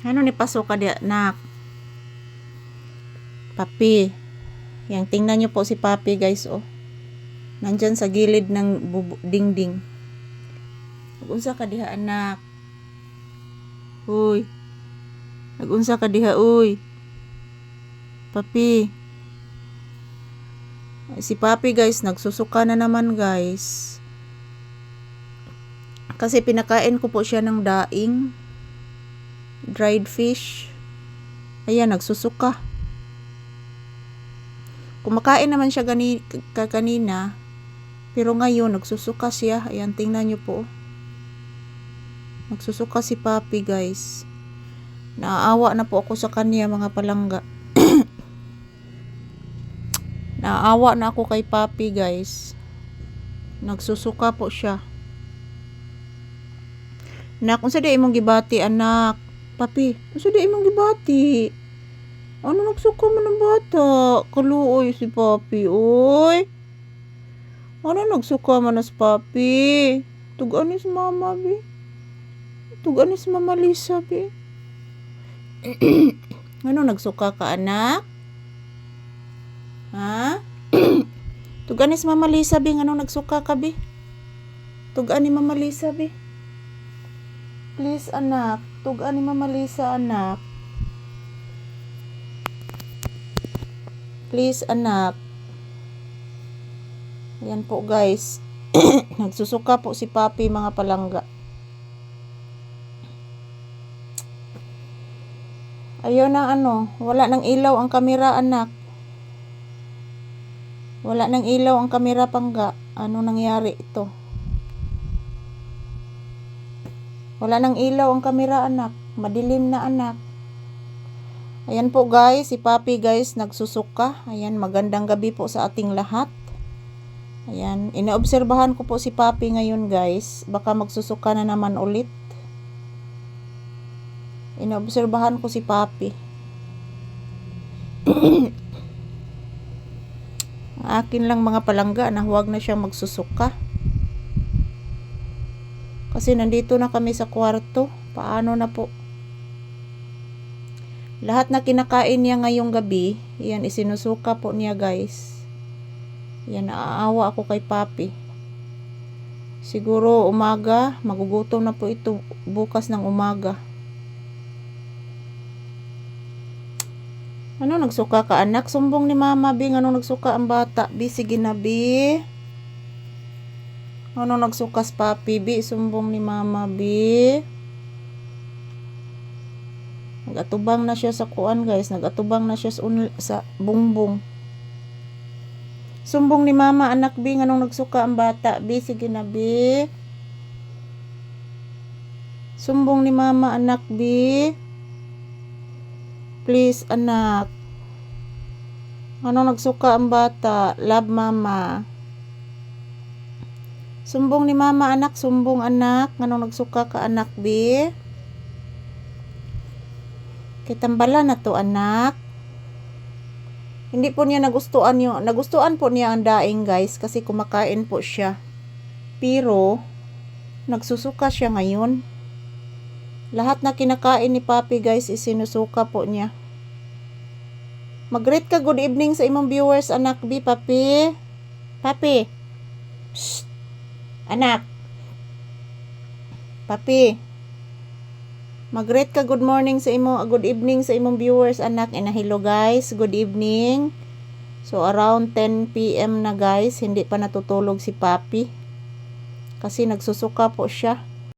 Ano ni paso ka di anak? Papi. Yang tingnan nyo po si Papi guys oh. Nandyan sa gilid ng dingding. Nagunsa ka diha anak? Uy. Nagunsa ka diha uy. Papi. Si Papi guys nagsusuka na naman guys. Kasi pinakain ko po siya ng daing. Dried fish. Ayan, nagsusuka. Kumakain naman siya kanina. Pero ngayon, nagsusuka siya. Ayan, tingnan nyo po. Nagsusuka si Papi guys. Naaawa na po ako sa kanya mga palangga. Naaawa na ako kay Papi guys. Nagsusuka po siya. Anak, unsa di imong gibati anak? Papi, unsa di imong gibati? Ano nagsuka man ng bata? Kaluoy si Papi, oy. Ano nagsuka man as Papi? Tugan ni si Mama, bi. Tugan ni si Mama Lisa, bi. Ano nagsuka ka anak? Ha? Tugan ni si Mama Lisa, bi. Ano nagsuka ka, bi? Tugan ni Mama Lisa, bi. Please anak, tugan ni Mama Lisa anak. Please anak. Ayan po guys. Nagsusuka po si Papi mga palangga. Ayaw na wala nang ilaw ang kamera anak. Wala nang ilaw ang kamera pangga. Ano nangyari ito? Wala nang ilaw ang kamera anak. Madilim na anak. Ayan po guys, si Papi guys nagsusuka. Ayan, magandang gabi po sa ating lahat. Ayan, inaobserbahan ko po si Papi ngayon guys. Baka magsusuka na naman ulit. Inaobserbahan ko si Papi. Ang akin lang mga palangga na huwag na siyang magsusuka. Kasi nandito na kami sa kwarto. Paano na po? Lahat na kinakain niya ngayong gabi, yan isinusuka po niya guys. Yan, naaawa ako kay Papi. Siguro umaga, magugutom na po ito bukas ng umaga. Ano nagsuka ka anak? Sumbong ni Mama, bi. Ano nagsuka ang bata? Bi, sige na, bi. Ano nagsukas Papi, bi? Sumbong ni Mama, bi. Nagatubang na siya sa kuan guys. Nagatubang na siya sa bungbong. Sumbong ni Mama, anak, bi. Anong nagsuka ang bata, bi? Sige na, bi. Sumbong ni Mama, anak, bi. Please, anak. Anong nagsuka ang bata? Love, Mama. Sumbong ni Mama, anak. Sumbong, anak. Anong nagsuka ka, anak, bi? Kitambala na to, anak. Hindi po niya nagustuhan po niya ang daing guys. Kasi kumakain po siya. Pero, nagsusuka siya ngayon. Lahat na kinakain ni Papi guys, isinusuka po niya. Mag-greet ka good evening sa imong viewers, anak, bi, Papi. Papi. Shh. Anak. Papi. Mag-greet ka good morning sa good evening sa imong viewers, anak. And hello guys, good evening. So around 10 PM na guys, hindi pa natutulog si Papi. Kasi nagsusuka po siya.